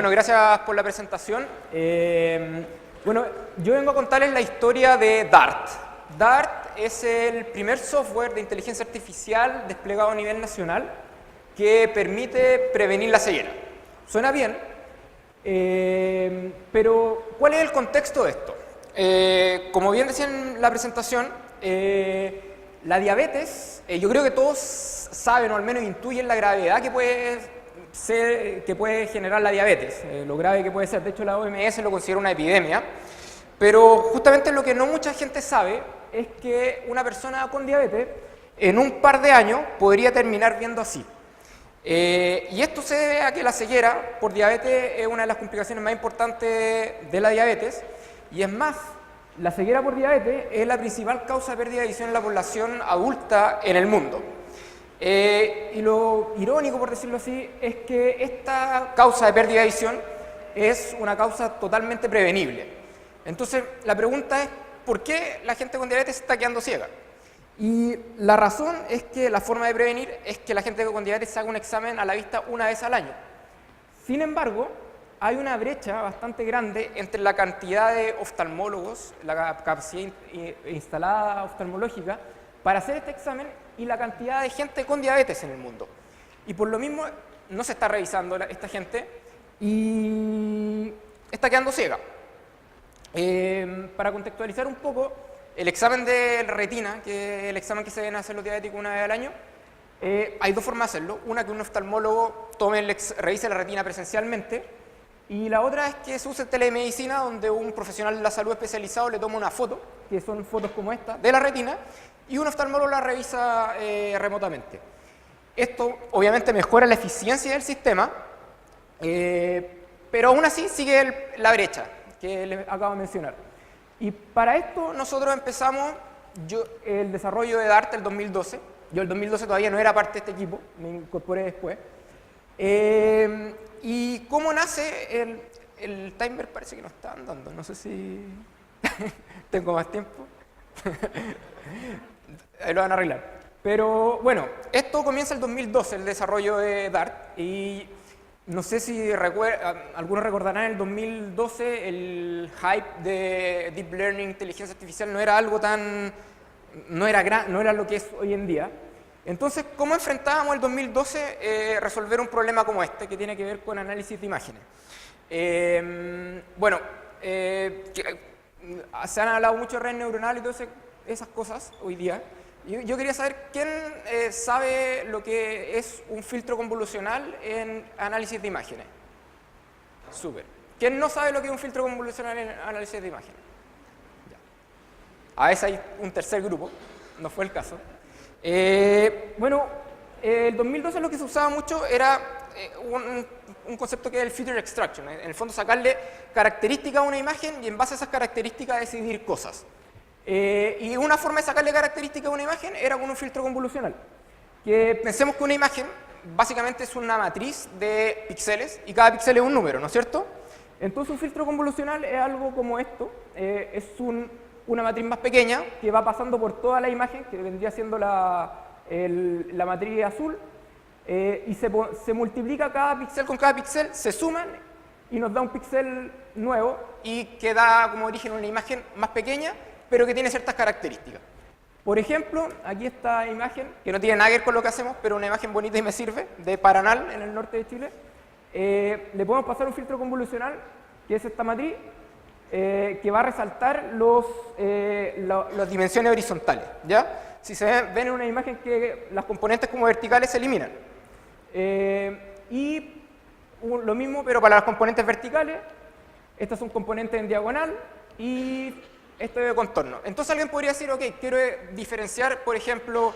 Bueno, gracias por la presentación. Bueno, yo vengo a contarles la historia de DART. DART es el primer software de inteligencia artificial desplegado a nivel nacional que permite prevenir la ceguera. Suena bien, pero ¿cuál es el contexto de esto? Como bien decía en la presentación, la diabetes, yo creo que todos saben o al menos intuyen la gravedad que puede generar la diabetes, lo grave que puede ser. De hecho, la OMS lo considera una epidemia, pero justamente lo que no mucha gente sabe es que una persona con diabetes en un par de años podría terminar viendo así. Y esto se debe a que la ceguera por diabetes es una de las complicaciones más importantes de la diabetes, y es más, la ceguera por diabetes es la principal causa de pérdida de visión en la población adulta en el mundo. Y lo irónico, por decirlo así, es que esta causa de pérdida de visión es una causa totalmente prevenible. Entonces, la pregunta es, ¿por qué la gente con diabetes se está quedando ciega? Y la razón es que la forma de prevenir es que la gente con diabetes se haga un examen a la vista una vez al año. Sin embargo, hay una brecha bastante grande entre la cantidad de oftalmólogos, la capacidad instalada oftalmológica para hacer este examen y la cantidad de gente con diabetes en el mundo. Y por lo mismo no se está revisando esta gente y está quedando ciega. Para contextualizar un poco, el examen de retina, que es el examen que se deben hacer los diabéticos una vez al año, hay dos formas de hacerlo. Una, que un oftalmólogo revise la retina presencialmente, y la otra es que se use telemedicina, donde un profesional de la salud especializado le toma una foto, que son fotos como esta, de la retina, y un oftalmólogo la revisa remotamente. Esto obviamente mejora la eficiencia del sistema, pero aún así sigue la brecha que les acabo de mencionar. Y para esto nosotros empezamos el desarrollo de DART el 2012. Yo el 2012 todavía no era parte de este equipo, me incorporé después. ¿Y cómo nace el timer? Parece que no está andando, no sé si tengo más tiempo. Ahí lo van a arreglar. Pero bueno, esto comienza el 2012, el desarrollo de DART, y no sé si algunos recordarán, en el 2012 el hype de Deep Learning, inteligencia artificial, no era algo tan... no era lo que es hoy en día. Entonces, ¿cómo enfrentábamos el 2012 resolver un problema como este, que tiene que ver con análisis de imágenes? Bueno, se han hablado mucho de red neuronal y todas esas cosas hoy día. Yo quería saber quién sabe lo que es un filtro convolucional en análisis de imágenes. Súper. ¿Quién no sabe lo que es un filtro convolucional en análisis de imágenes? Ya. A veces hay un tercer grupo, no fue el caso. Bueno, el 2012 lo que se usaba mucho era un concepto que es el feature extraction. En el fondo, sacarle características a una imagen y en base a esas características decidir cosas. Y una forma de sacarle características a una imagen era con un filtro convolucional. Que pensemos que una imagen básicamente es una matriz de píxeles y cada píxel es un número, ¿no es cierto? Entonces un filtro convolucional es algo como esto, es una matriz más pequeña que va pasando por toda la imagen, que vendría siendo la matriz azul, y se multiplica cada píxel con cada píxel, se suman y nos da un píxel nuevo y que da como origen una imagen más pequeña, pero que tiene ciertas características. Por ejemplo, aquí esta imagen, que no tiene nada que ver con lo que hacemos, pero una imagen bonita y me sirve, de Paranal, en el norte de Chile. Le podemos pasar un filtro convolucional, que es esta matriz, que va a resaltar las dimensiones horizontales, ¿ya? Si se ven en una imagen que las componentes como verticales se eliminan. Y lo mismo, pero para las componentes verticales, estas son componentes en diagonal y esto de contorno. Entonces alguien podría decir, ok, quiero diferenciar, por ejemplo,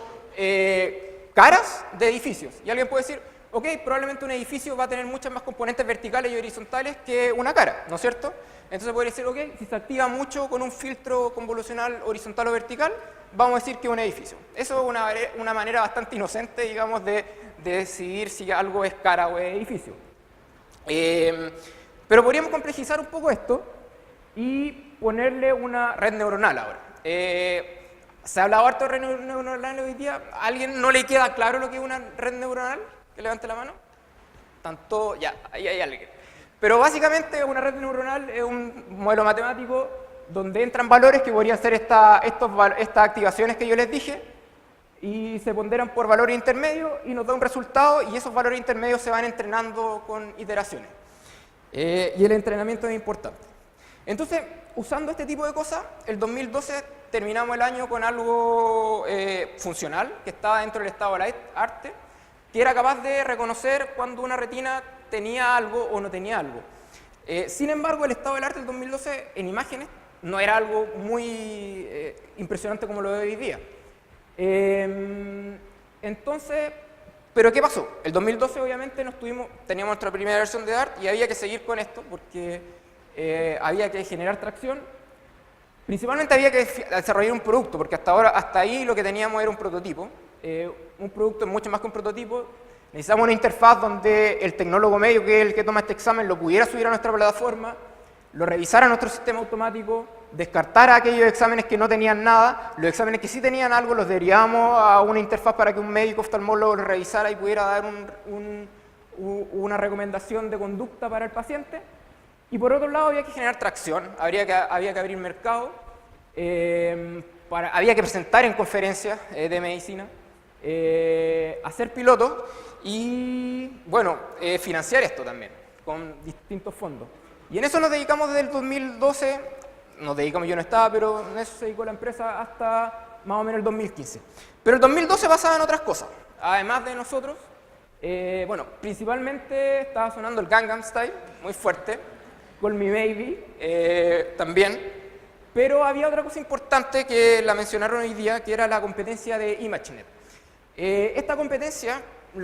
caras de edificios. Y alguien puede decir, ok, probablemente un edificio va a tener muchas más componentes verticales y horizontales que una cara, ¿no es cierto? Entonces podría decir, ok, si se activa mucho con un filtro convolucional horizontal o vertical, vamos a decir que es un edificio. Eso es una manera bastante inocente, digamos, de decidir si algo es cara o es edificio. Pero podríamos complejizar un poco esto y ponerle una red neuronal ahora. Se ha hablado harto de red neuronal hoy día. ¿A alguien no le queda claro lo que es una red neuronal? Que levante la mano. Tanto, ya, ahí hay alguien. Pero básicamente una red neuronal es un modelo matemático donde entran valores que podrían ser estas activaciones que yo les dije, y se ponderan por valores intermedios y nos da un resultado, y esos valores intermedios se van entrenando con iteraciones. Y el entrenamiento es importante. Entonces, usando este tipo de cosas, el 2012 terminamos el año con algo funcional, que estaba dentro del estado del arte, que era capaz de reconocer cuando una retina tenía algo o no tenía algo. Sin embargo, el estado del arte del 2012 en imágenes no era algo muy impresionante como lo de hoy día. Entonces, ¿pero qué pasó? El 2012 obviamente teníamos nuestra primera versión de Dart y había que seguir con esto porque había que generar tracción. Principalmente había que desarrollar un producto, porque hasta ahí lo que teníamos era un prototipo. Un producto es mucho más que un prototipo. Necesitamos una interfaz donde el tecnólogo medio, que es el que toma este examen, lo pudiera subir a nuestra plataforma, lo revisara nuestro sistema automático, descartara aquellos exámenes que no tenían nada, los exámenes que sí tenían algo los derivamos a una interfaz para que un médico oftalmólogo lo revisara y pudiera dar una recomendación de conducta para el paciente. Y por otro lado había que generar tracción, había que abrir mercado, había que presentar en conferencias de medicina, hacer pilotos y, bueno, financiar esto también con distintos fondos. Y en eso nos dedicamos desde el 2012, yo no estaba, pero en eso se dedicó la empresa hasta más o menos el 2015. Pero el 2012 pasaba en otras cosas, además de nosotros. Bueno, principalmente estaba sonando el Gangnam Style, muy fuerte, Call Me Baby también, pero había otra cosa importante que la mencionaron hoy día, que era la competencia de ImageNet. Esta competencia, es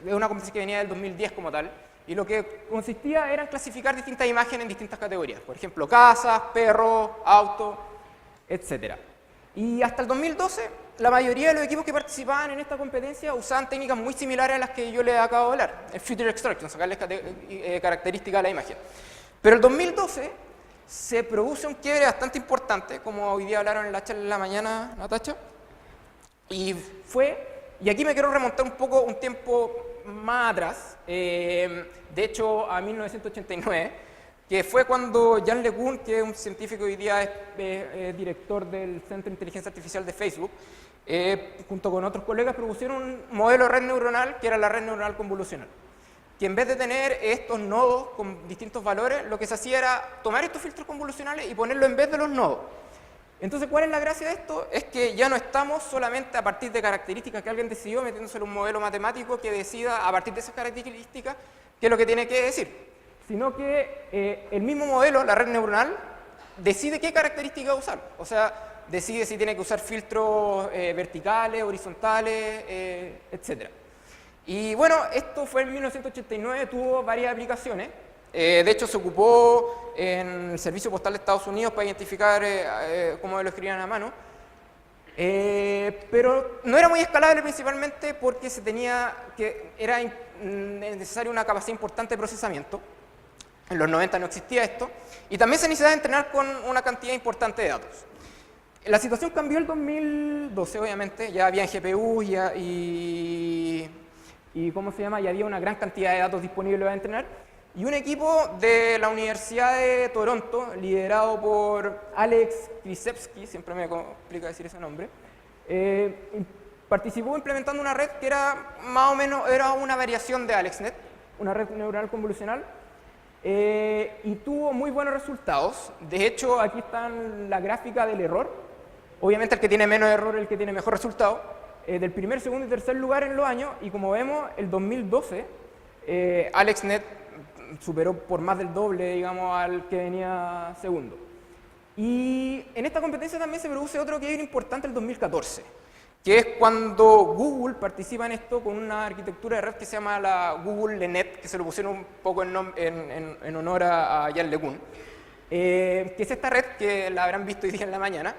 una competencia que venía del 2010 como tal, y lo que consistía era en clasificar distintas imágenes en distintas categorías, por ejemplo, casas, perros, autos, etc. Y hasta el 2012, la mayoría de los equipos que participaban en esta competencia usaban técnicas muy similares a las que yo les acabo de hablar, el Feature Extraction, sacarles características a la imagen. Pero el 2012 se produce un quiebre bastante importante, como hoy día hablaron en la charla de la mañana, Natacha, y aquí me quiero remontar un poco un tiempo más atrás, de hecho a 1989, que fue cuando Yann LeCun, que es un científico hoy día es director del Centro de Inteligencia Artificial de Facebook, junto con otros colegas propusieron un modelo de red neuronal que era la red neuronal convolucional, que en vez de tener estos nodos con distintos valores, lo que se hacía era tomar estos filtros convolucionales y ponerlo en vez de los nodos. Entonces, ¿cuál es la gracia de esto? Es que ya no estamos solamente a partir de características que alguien decidió metiéndose en un modelo matemático que decida a partir de esas características qué es lo que tiene que decir, sino que el mismo modelo, la red neuronal, decide qué características usar. O sea, decide si tiene que usar filtros verticales, horizontales, etc. Y bueno, esto fue en 1989, tuvo varias aplicaciones. De hecho, se ocupó en el Servicio Postal de Estados Unidos para identificar cómo lo escribían a mano. Pero no era muy escalable principalmente porque era necesaria una capacidad importante de procesamiento. En los 90 no existía esto. Y también se necesitaba entrenar con una cantidad importante de datos. La situación cambió en el 2012, obviamente. Ya había GPUs ¿cómo se llama? Ya había una gran cantidad de datos disponibles para entrenar. Y un equipo de la Universidad de Toronto, liderado por Alex Krzyzewski, siempre me complica decir ese nombre, participó implementando una red que era más o menos una variación de AlexNet, una red neuronal convolucional, y tuvo muy buenos resultados. De hecho, aquí está la gráfica del error. Obviamente el que tiene menos error es el que tiene mejor resultado. Del primer, segundo y tercer lugar en los años, y como vemos, el 2012, AlexNet superó por más del doble, digamos, al que venía segundo. Y en esta competencia también se produce otro que es importante el 2014, que es cuando Google participa en esto con una arquitectura de red que se llama la Google LeNet, que se lo pusieron un poco en honor a Yann LeCun, que es esta red que la habrán visto hoy día en la mañana,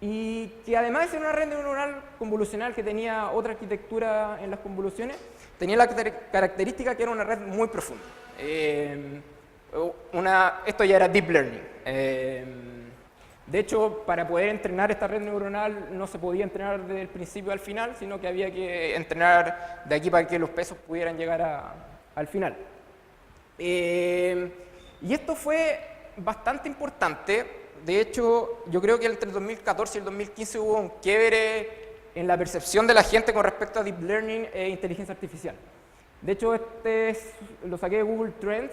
y que además de ser una red neuronal convolucional que tenía otra arquitectura en las convoluciones, tenía la característica que era una red muy profunda. Esto ya era Deep Learning. De hecho, para poder entrenar esta red neuronal no se podía entrenar desde el principio al final, sino que había que entrenar de aquí para que los pesos pudieran llegar al final. Y esto fue bastante importante. De hecho, yo creo que entre el 2014 y el 2015 hubo un quiebre en la percepción de la gente con respecto a Deep Learning e inteligencia artificial. De hecho, lo saqué de Google Trends,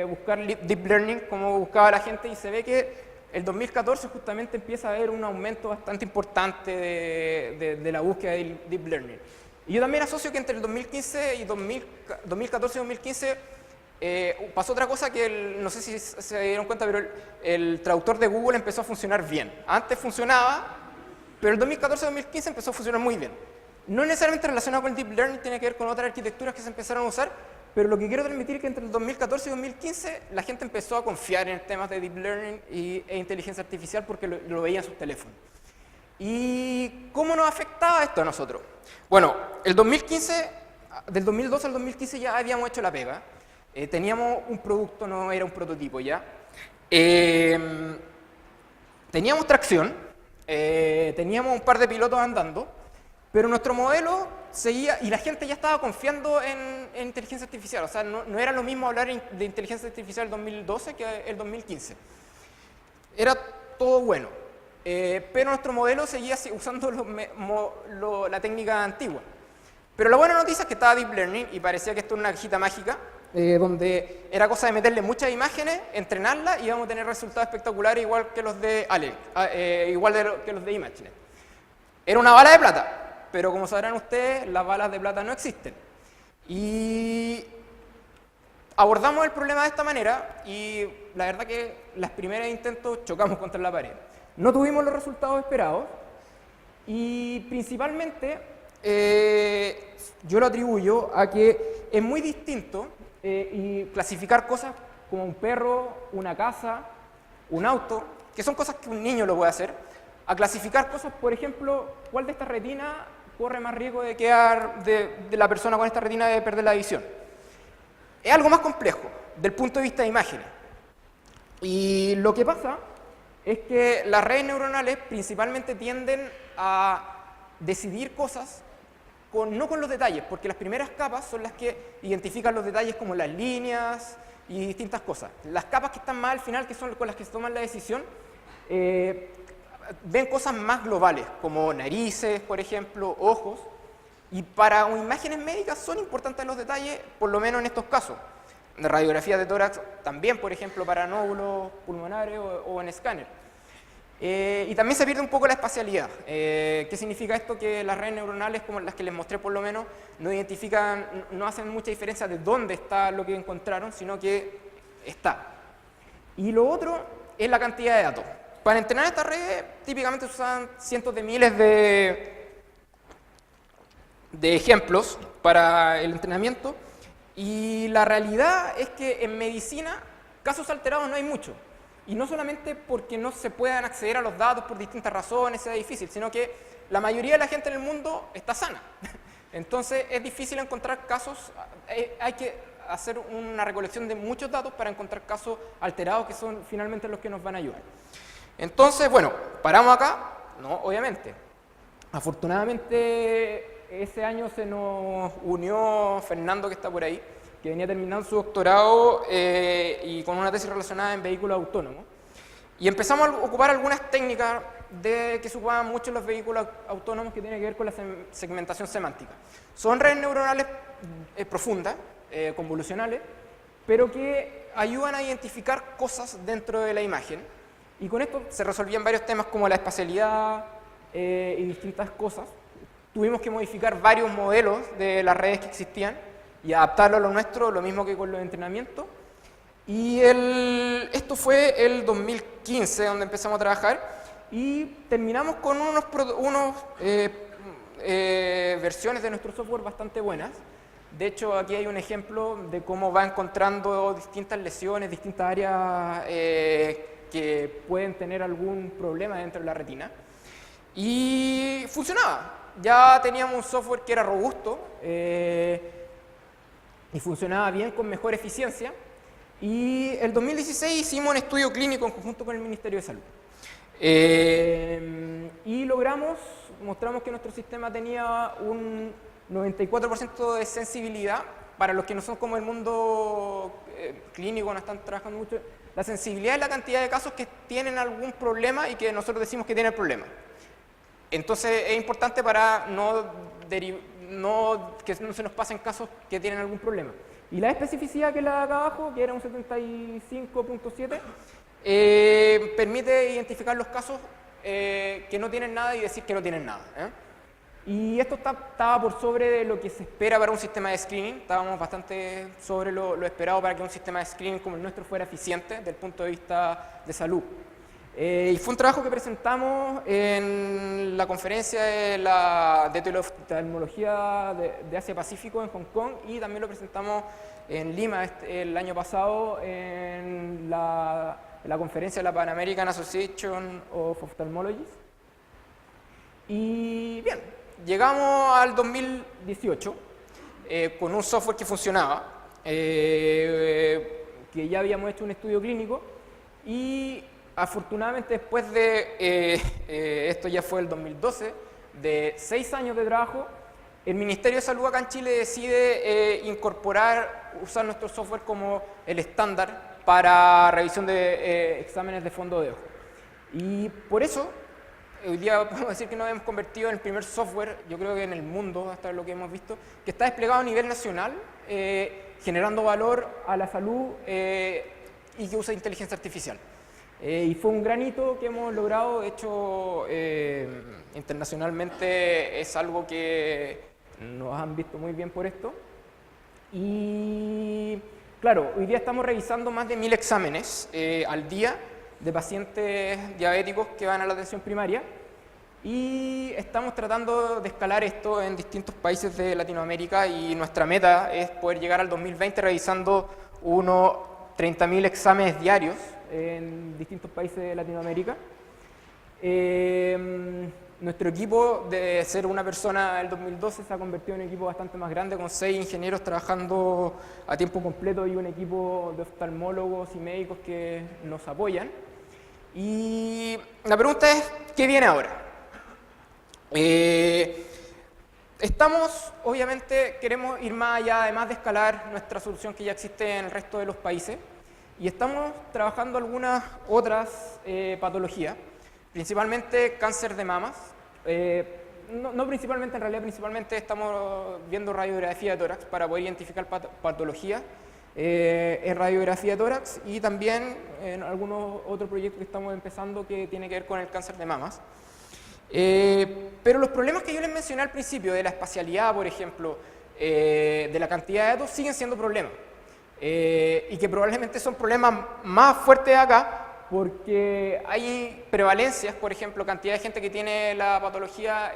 buscar Deep Learning, como buscaba la gente, y se ve que el 2014 justamente empieza a haber un aumento bastante importante de la búsqueda de Deep Learning. Y yo también asocio que entre el 2015 y 2014 y 2015 pasó otra cosa que, no sé si se dieron cuenta, pero el traductor de Google empezó a funcionar bien. Antes funcionaba, pero el 2014-2015 empezó a funcionar muy bien. No necesariamente relacionado con el Deep Learning, tiene que ver con otras arquitecturas que se empezaron a usar, pero lo que quiero transmitir es que entre el 2014 y 2015 la gente empezó a confiar en temas de Deep Learning e inteligencia artificial porque lo veía en sus teléfonos. ¿Y cómo nos afectaba esto a nosotros? Bueno, el 2015, del 2012 al 2015 ya habíamos hecho la pega. Teníamos un producto, no era un prototipo ya. Teníamos tracción, teníamos un par de pilotos andando, pero nuestro modelo seguía, y la gente ya estaba confiando en inteligencia artificial. O sea, no era lo mismo hablar de inteligencia artificial el 2012 que el 2015. Era todo bueno, pero nuestro modelo seguía usando la técnica antigua. Pero la buena noticia es que estaba Deep Learning y parecía que esto era una cajita mágica, donde era cosa de meterle muchas imágenes, entrenarlas y íbamos a tener resultados espectaculares igual que los de que los de ImageNet. Era una bala de plata, pero como sabrán ustedes, las balas de plata no existen. Y abordamos el problema de esta manera y la verdad que los primeros intentos chocamos contra la pared. No tuvimos los resultados esperados y principalmente yo lo atribuyo a que es muy distinto y clasificar cosas como un perro, una casa, un auto, que son cosas que un niño lo puede hacer, a clasificar cosas, por ejemplo, cuál de estas retinas corre más riesgo de quedar, de la persona con esta retina de perder la visión. Es algo más complejo, del punto de vista de imágenes. Y lo que pasa es que las redes neuronales principalmente tienden a decidir cosas no con los detalles, porque las primeras capas son las que identifican los detalles como las líneas y distintas cosas. Las capas que están más al final, que son con las que se toman la decisión, ven cosas más globales, como narices, por ejemplo, ojos, y para imágenes médicas son importantes los detalles, por lo menos en estos casos. De radiografías de tórax también, por ejemplo, para nódulos pulmonares o en escáner. Y también se pierde un poco la espacialidad. ¿Qué significa esto? Que las redes neuronales, como las que les mostré por lo menos, no identifican, no hacen mucha diferencia de dónde está lo que encontraron, sino que está. Y lo otro es la cantidad de datos. Para entrenar estas redes, típicamente se usan cientos de miles de ejemplos para el entrenamiento, y la realidad es que en medicina, casos alterados no hay mucho. Y no solamente porque no se puedan acceder a los datos por distintas razones, sea difícil, sino que la mayoría de la gente en el mundo está sana. Entonces es difícil encontrar casos, hay que hacer una recolección de muchos datos para encontrar casos alterados que son finalmente los que nos van a ayudar. Entonces, bueno, ¿paramos acá? No, obviamente. Afortunadamente, ese año se nos unió Fernando, que está por ahí, que venía terminando su doctorado y con una tesis relacionada en vehículos autónomos. Y empezamos a ocupar algunas técnicas que se ocupaban mucho en los vehículos autónomos que tienen que ver con la segmentación semántica. Son redes neuronales profundas, convolucionales, pero que ayudan a identificar cosas dentro de la imagen. Y con esto se resolvían varios temas como la espacialidad y distintas cosas. Tuvimos que modificar varios modelos de las redes que existían y adaptarlo a lo nuestro, lo mismo que con los entrenamientos. Y esto fue el 2015 donde empezamos a trabajar y terminamos con unas versiones de nuestro software bastante buenas. De hecho, aquí hay un ejemplo de cómo va encontrando distintas lesiones, distintas áreas que pueden tener algún problema dentro de la retina. Y funcionaba. Ya teníamos un software que era robusto y funcionaba bien con mejor eficiencia. Y el 2016 hicimos un estudio clínico en conjunto con el Ministerio de Salud. Y mostramos que nuestro sistema tenía un 94% de sensibilidad para los que no son como el mundo clínico, no están trabajando mucho, la sensibilidad es la cantidad de casos que tienen algún problema y que nosotros decimos que tienen el problema. Entonces es importante para que no se nos pasen casos que tienen algún problema. Y la especificidad, que es la de acá abajo, que era un 75.7, permite identificar los casos que no tienen nada y decir que no tienen nada. Y esto estaba por sobre de lo que se espera para un sistema de screening. Estábamos bastante sobre lo esperado para que un sistema de screening como el nuestro fuera eficiente desde el punto de vista de salud. Y fue un trabajo que presentamos en la conferencia de teleoftalmología de Asia-Pacífico en Hong Kong, y también lo presentamos en Lima el año pasado en la conferencia de la Pan American Association of Ophthalmologists. Y bien, llegamos al 2018 con un software que funcionaba, que ya habíamos hecho un estudio clínico, y afortunadamente después de, esto ya fue el 2012, de 6 años de trabajo, el Ministerio de Salud acá en Chile decide usar nuestro software como el estándar para revisión de exámenes de fondo de ojo. Y por eso, hoy día podemos decir que nos hemos convertido en el primer software, yo creo que en el mundo, hasta lo que hemos visto, que está desplegado a nivel nacional, generando valor a la salud y que usa inteligencia artificial. Y fue un gran hito que hemos logrado. De hecho, internacionalmente es algo que nos han visto muy bien por esto. Y claro, hoy día estamos revisando más de 1000 exámenes al día de pacientes diabéticos que van a la atención primaria, y estamos tratando de escalar esto en distintos países de Latinoamérica, y nuestra meta es poder llegar al 2020 revisando unos 30.000 exámenes diarios en distintos países de Latinoamérica. Nuestro equipo, de ser una persona en el 2012, se ha convertido en un equipo bastante más grande, con 6 ingenieros trabajando a tiempo completo y un equipo de oftalmólogos y médicos que nos apoyan. Y la pregunta es, ¿qué viene ahora? Obviamente, queremos ir más allá, además de escalar nuestra solución que ya existe en el resto de los países, y estamos trabajando algunas otras patologías, principalmente cáncer de mamas. No principalmente, en realidad principalmente estamos viendo radiografía de tórax para poder identificar patologías en radiografía de tórax, y también en algunos otros proyectos que estamos empezando que tiene que ver con el cáncer de mamas. Pero los problemas que yo les mencioné al principio, de la espacialidad, por ejemplo, de la cantidad de datos, siguen siendo problemas. Y que probablemente son problemas más fuertes acá, porque hay prevalencias, por ejemplo, cantidad de gente que tiene la patología,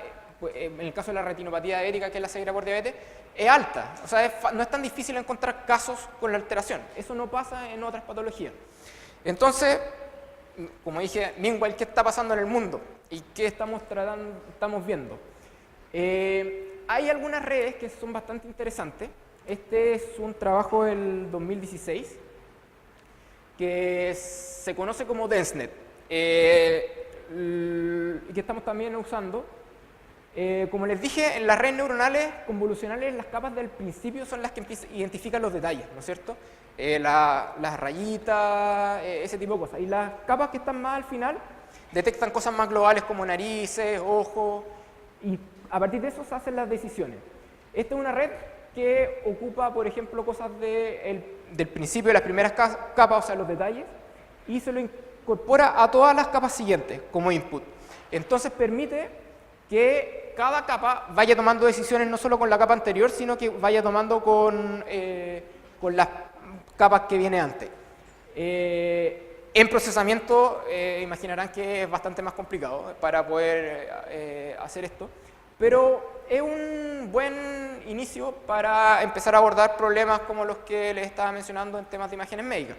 en el caso de la retinopatía diabética, que es la ceguera por diabetes, es alta. O sea, no es tan difícil encontrar casos con la alteración. Eso no pasa en otras patologías. Entonces, como dije, meanwhile, ¿qué está pasando en el mundo? ¿Y qué estamos viendo? Hay algunas redes que son bastante interesantes. Este es un trabajo del 2016 que se conoce como DenseNet, y que estamos también usando. Como les dije, en las redes neuronales convolucionales, las capas del principio son las que identifican los detalles, ¿no es cierto? Las rayitas, ese tipo de cosas. Y las capas que están más al final detectan cosas más globales como narices, ojos, y a partir de eso se hacen las decisiones. Esta es una red que ocupa, por ejemplo, cosas del principio de las primeras capas, o sea, los detalles, y se lo incorpora a todas las capas siguientes como input. Entonces permite que cada capa vaya tomando decisiones no solo con la capa anterior, sino que vaya tomando con las capas que viene antes. En procesamiento, imaginarán que es bastante más complicado para poder hacer esto, pero es un buen inicio para empezar a abordar problemas como los que les estaba mencionando en temas de imágenes médicas.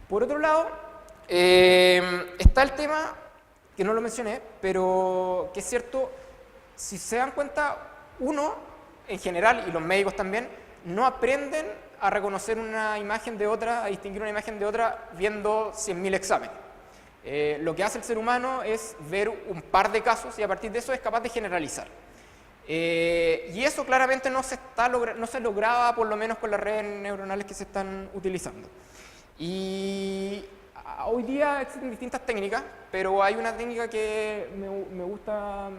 Por otro lado, está el tema, que no lo mencioné, pero que es cierto, si se dan cuenta, uno, en general, y los médicos también, no aprenden a reconocer una imagen de otra, a distinguir una imagen de otra, viendo 100.000 exámenes. Lo que hace el ser humano es ver un par de casos y a partir de eso es capaz de generalizar. Y eso claramente no se lograba, por lo menos con las redes neuronales que se están utilizando. Y hoy día existen distintas técnicas, pero hay una técnica que me gusta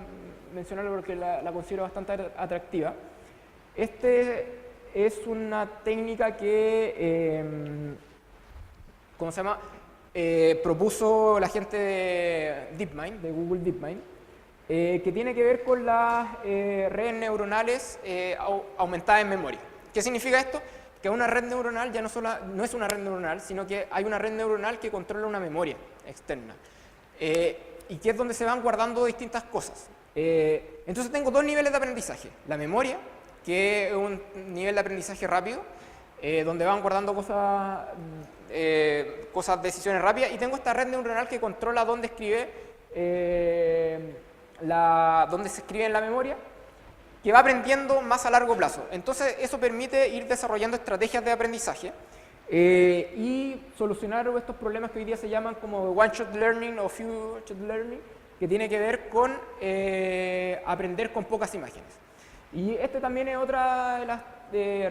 mencionar porque la considero bastante atractiva. Es una técnica que, ¿cómo se llama? Propuso la gente de DeepMind, de Google DeepMind, que tiene que ver con las redes neuronales aumentadas en memoria. ¿Qué significa esto? Que una red neuronal ya no es una red neuronal, sino que hay una red neuronal que controla una memoria externa, y que es donde se van guardando distintas cosas. Entonces tengo dos niveles de aprendizaje: la memoria, que es un nivel de aprendizaje rápido, donde van guardando cosas, decisiones rápidas, y tengo esta red neuronal que controla dónde dónde se escribe en la memoria, que va aprendiendo más a largo plazo. Entonces eso permite ir desarrollando estrategias de aprendizaje y solucionar estos problemas que hoy día se llaman como one-shot learning o few-shot learning, que tiene que ver con aprender con pocas imágenes. Y también es otra de las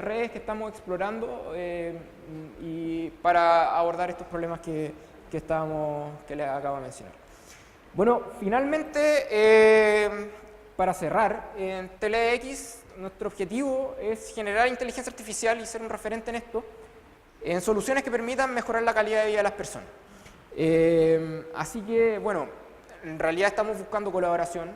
redes que estamos explorando y para abordar estos problemas que les acabo de mencionar. Bueno, finalmente, para cerrar, en TeleX nuestro objetivo es generar inteligencia artificial y ser un referente en esto, en soluciones que permitan mejorar la calidad de vida de las personas. Así que, bueno, en realidad estamos buscando colaboración.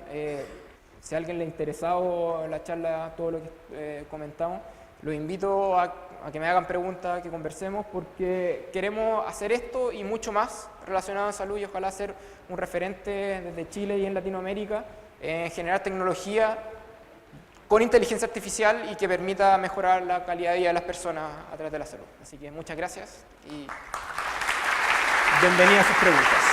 Si a alguien le ha interesado la charla, todo lo que comentamos, los invito a que me hagan preguntas, que conversemos, porque queremos hacer esto y mucho más relacionado a salud, y ojalá ser un referente desde Chile y en Latinoamérica en generar tecnología con inteligencia artificial y que permita mejorar la calidad de vida de las personas a través de la salud. Así que muchas gracias y bienvenidas a sus preguntas.